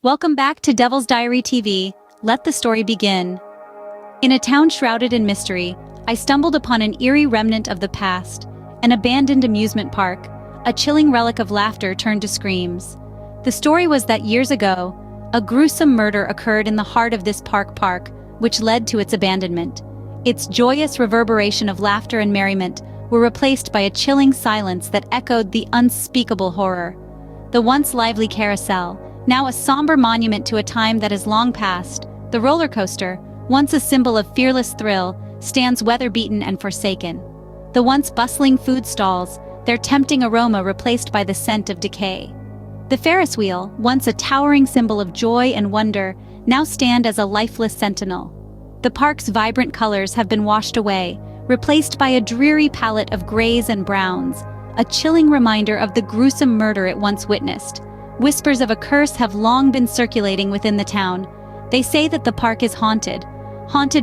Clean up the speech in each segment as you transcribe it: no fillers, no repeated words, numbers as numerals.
Welcome back to Diaries TV. Let the story begin. In a town shrouded in mystery, I stumbled upon an eerie remnant of the past, an abandoned amusement park, a chilling relic of laughter turned to screams. The story was that years ago, a gruesome murder occurred in the heart of this park, which led to its abandonment. Its joyous reverberation of laughter and merriment were replaced by a chilling silence that echoed the unspeakable horror. The once lively carousel, now a somber monument to a time that has long passed, the roller coaster, once a symbol of fearless thrill, stands weather-beaten and forsaken. The once bustling food stalls, their tempting aroma replaced by the scent of decay. The Ferris wheel, once a towering symbol of joy and wonder, now stand as a lifeless sentinel. The park's vibrant colors have been washed away, replaced by a dreary palette of grays and browns, a chilling reminder of the gruesome murder it once witnessed. Whispers of a curse have long been circulating within the town. They say that the park is haunted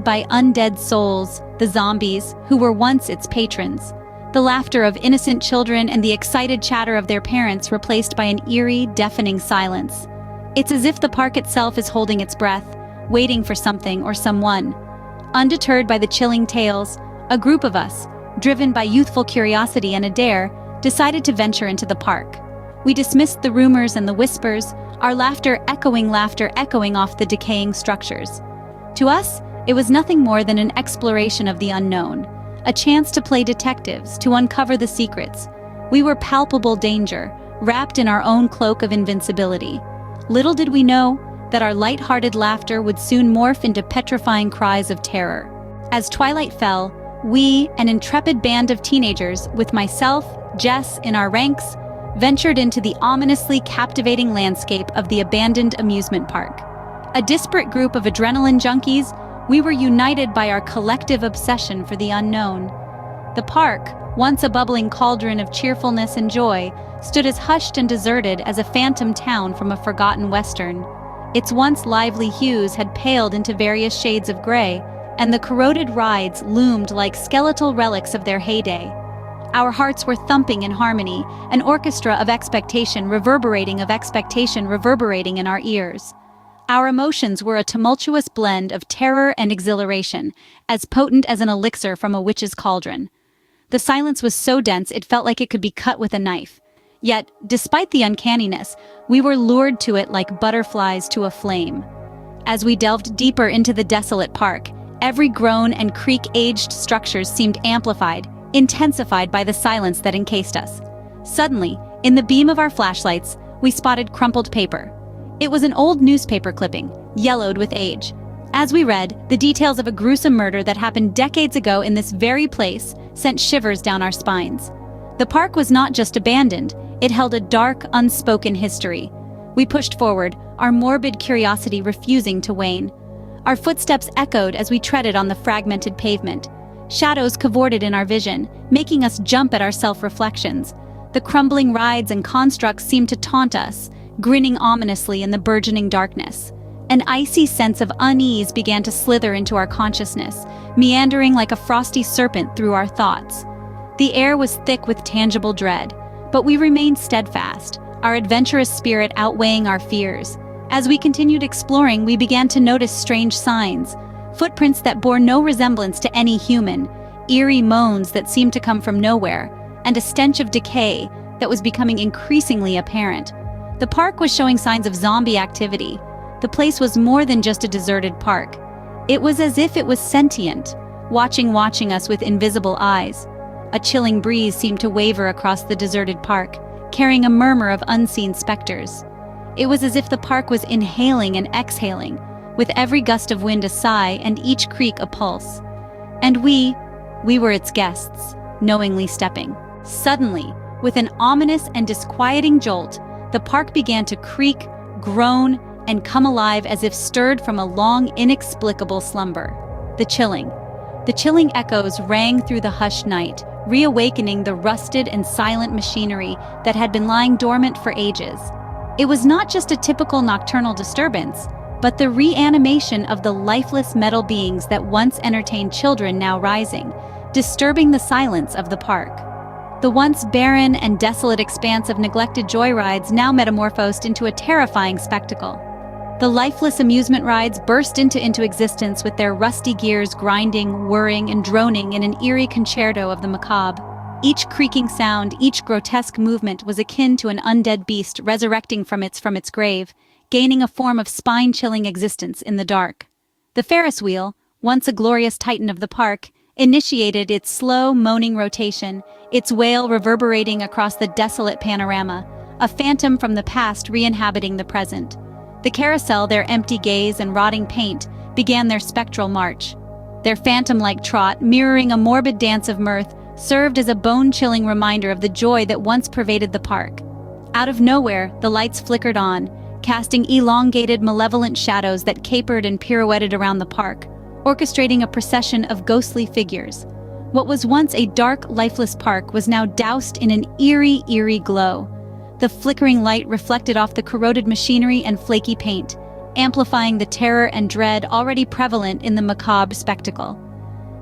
by undead souls, the zombies, who were once its patrons. The laughter of innocent children and the excited chatter of their parents replaced by an eerie, deafening silence. It's as if the park itself is holding its breath, waiting for something or someone. Undeterred by the chilling tales, a group of us, driven by youthful curiosity and a dare, decided to venture into the park. We dismissed the rumors and the whispers, our laughter echoing off the decaying structures. To us, it was nothing more than an exploration of the unknown, a chance to play detectives, to uncover the secrets. We were palpable danger, wrapped in our own cloak of invincibility. Little did we know that our light-hearted laughter would soon morph into petrifying cries of terror. As twilight fell, we, an intrepid band of teenagers, with myself, Jess, in our ranks, ventured into the ominously captivating landscape of the abandoned amusement park. A disparate group of adrenaline junkies, we were united by our collective obsession for the unknown. The park, once a bubbling cauldron of cheerfulness and joy, stood as hushed and deserted as a phantom town from a forgotten western. Its once lively hues had paled into various shades of gray, and the corroded rides loomed like skeletal relics of their heyday. Our hearts were thumping in harmony, an orchestra of expectation reverberating in our ears. Our emotions were a tumultuous blend of terror and exhilaration, as potent as an elixir from a witch's cauldron. The silence was so dense it felt like it could be cut with a knife. Yet, despite the uncanniness, we were lured to it like butterflies to a flame. As we delved deeper into the desolate park, every groan and creak-aged structures seemed amplified, intensified by the silence that encased us. Suddenly, in the beam of our flashlights, we spotted crumpled paper. It was an old newspaper clipping, yellowed with age. As we read, the details of a gruesome murder that happened decades ago in this very place sent shivers down our spines. The park was not just abandoned, it held a dark, unspoken history. We pushed forward, our morbid curiosity refusing to wane. Our footsteps echoed as we treaded on the fragmented pavement. Shadows cavorted in our vision, making us jump at our self-reflections. The crumbling rides and constructs seemed to taunt us, grinning ominously in the burgeoning darkness. An icy sense of unease began to slither into our consciousness, meandering like a frosty serpent through our thoughts. The air was thick with tangible dread, but we remained steadfast, our adventurous spirit outweighing our fears. As we continued exploring, we began to notice strange signs. Footprints that bore no resemblance to any human, eerie moans that seemed to come from nowhere, and a stench of decay that was becoming increasingly apparent. The park was showing signs of zombie activity. The place was more than just a deserted park. It was as if it was sentient, watching us with invisible eyes. A chilling breeze seemed to waver across the deserted park, carrying a murmur of unseen specters. It was as if the park was inhaling and exhaling, with every gust of wind a sigh and each creak a pulse. And we were its guests, knowingly stepping. Suddenly, with an ominous and disquieting jolt, the park began to creak, groan, and come alive as if stirred from a long, inexplicable slumber. The chilling echoes rang through the hushed night, reawakening the rusted and silent machinery that had been lying dormant for ages. It was not just a typical nocturnal disturbance, but the reanimation of the lifeless metal beings that once entertained children now rising, disturbing the silence of the park. The once barren and desolate expanse of neglected joyrides now metamorphosed into a terrifying spectacle. The lifeless amusement rides burst into existence with their rusty gears grinding, whirring, and droning in an eerie concerto of the macabre. Each creaking sound, each grotesque movement was akin to an undead beast resurrecting from its grave, gaining a form of spine-chilling existence in the dark. The Ferris wheel, once a glorious titan of the park, initiated its slow, moaning rotation, its wail reverberating across the desolate panorama, a phantom from the past re-inhabiting the present. The carousel, their empty gaze and rotting paint, began their spectral march. Their phantom-like trot, mirroring a morbid dance of mirth, served as a bone-chilling reminder of the joy that once pervaded the park. Out of nowhere, the lights flickered on, casting elongated, malevolent shadows that capered and pirouetted around the park, orchestrating a procession of ghostly figures. What was once a dark, lifeless park was now doused in an eerie glow. The flickering light reflected off the corroded machinery and flaky paint, amplifying the terror and dread already prevalent in the macabre spectacle.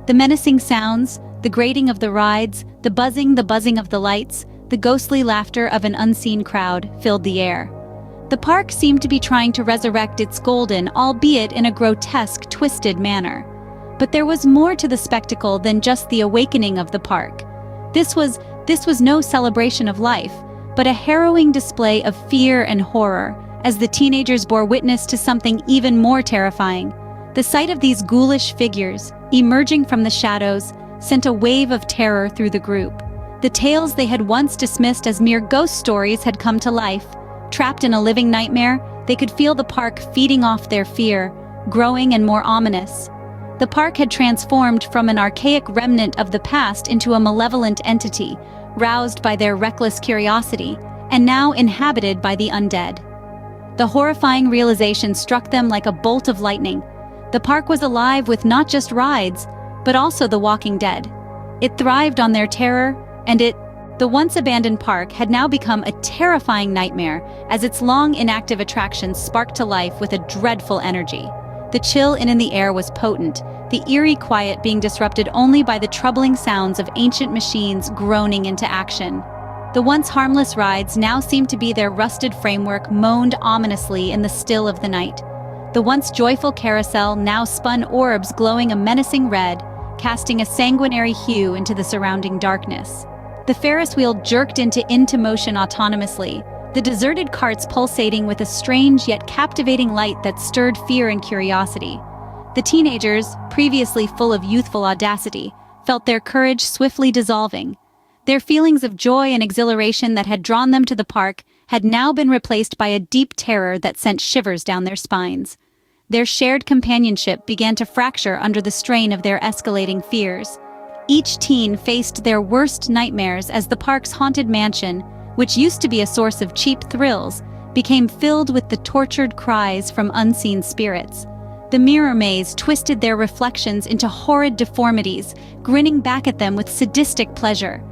The menacing sounds, the grating of the rides, the buzzing of the lights, the ghostly laughter of an unseen crowd filled the air. The park seemed to be trying to resurrect its golden, albeit in a grotesque, twisted manner. But there was more to the spectacle than just the awakening of the park. This was no celebration of life, but a harrowing display of fear and horror, as the teenagers bore witness to something even more terrifying. The sight of these ghoulish figures, emerging from the shadows, sent a wave of terror through the group. The tales they had once dismissed as mere ghost stories had come to life. Trapped in a living nightmare, they could feel the park feeding off their fear, growing and more ominous. The park had transformed from an archaic remnant of the past into a malevolent entity, roused by their reckless curiosity, and now inhabited by the undead. The horrifying realization struck them like a bolt of lightning. The park was alive with not just rides, but also the walking dead. It thrived on their terror, and the once abandoned park had now become a terrifying nightmare as its long inactive attractions sparked to life with a dreadful energy. The chill in the air was potent, the eerie quiet being disrupted only by the troubling sounds of ancient machines groaning into action. The once harmless rides now seemed to be their rusted framework moaned ominously in the still of the night. The once joyful carousel now spun orbs glowing a menacing red, casting a sanguinary hue into the surrounding darkness. The Ferris wheel jerked into motion autonomously, the deserted carts pulsating with a strange yet captivating light that stirred fear and curiosity. The teenagers, previously full of youthful audacity, felt their courage swiftly dissolving. Their feelings of joy and exhilaration that had drawn them to the park had now been replaced by a deep terror that sent shivers down their spines. Their shared companionship began to fracture under the strain of their escalating fears. Each teen faced their worst nightmares as the park's haunted mansion, which used to be a source of cheap thrills, became filled with the tortured cries from unseen spirits. The mirror maze twisted their reflections into horrid deformities, grinning back at them with sadistic pleasure.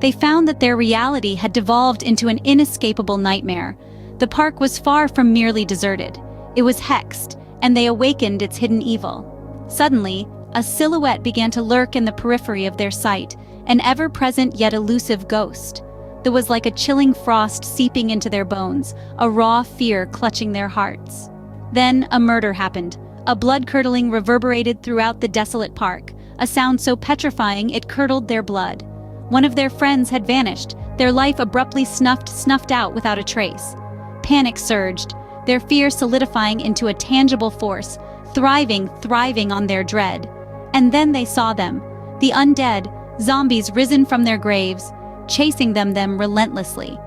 They found that their reality had devolved into an inescapable nightmare. The park was far from merely deserted. It was hexed, and they awakened its hidden evil. Suddenly, a silhouette began to lurk in the periphery of their sight, an ever-present yet elusive ghost. There was like a chilling frost seeping into their bones, a raw fear clutching their hearts. Then a murder happened. A blood-curdling reverberated throughout the desolate park, a sound so petrifying it curdled their blood. One of their friends had vanished, their life abruptly snuffed out without a trace. Panic surged, their fear solidifying into a tangible force, thriving on their dread. And then they saw them, the undead, zombies risen from their graves, chasing them relentlessly.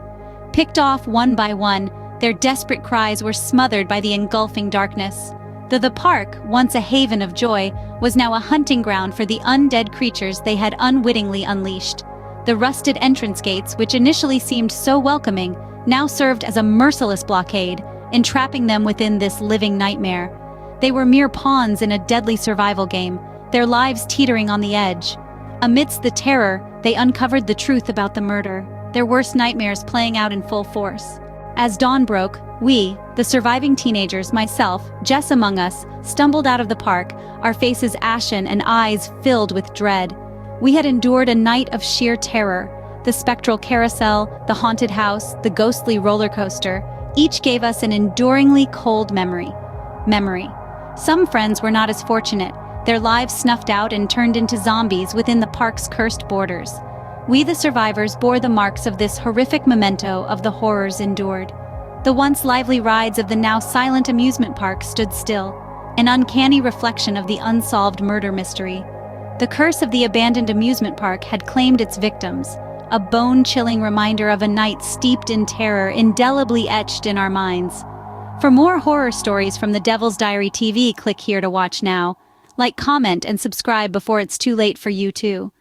Picked off one by one, their desperate cries were smothered by the engulfing darkness. The park, once a haven of joy, was now a hunting ground for the undead creatures they had unwittingly unleashed. The rusted entrance gates, which initially seemed so welcoming, now served as a merciless blockade, entrapping them within this living nightmare. They were mere pawns in a deadly survival game, their lives teetering on the edge. Amidst the terror, they uncovered the truth about the murder, their worst nightmares playing out in full force. As dawn broke, we, the surviving teenagers, myself, Jess among us, stumbled out of the park, our faces ashen and eyes filled with dread. We had endured a night of sheer terror. The spectral carousel, the haunted house, the ghostly roller coaster, each gave us an enduringly cold memory. memory. Some friends were not as fortunate, their lives snuffed out and turned into zombies within the park's cursed borders. We, the survivors, bore the marks of this horrific memento of the horrors endured. The once lively rides of the now silent amusement park stood still, an uncanny reflection of the unsolved murder mystery. The curse of the abandoned amusement park had claimed its victims, a bone-chilling reminder of a night steeped in terror, indelibly etched in our minds. For more horror stories from the Devil's Diary TV, click here to watch now. Like, comment, and subscribe before it's too late for you too.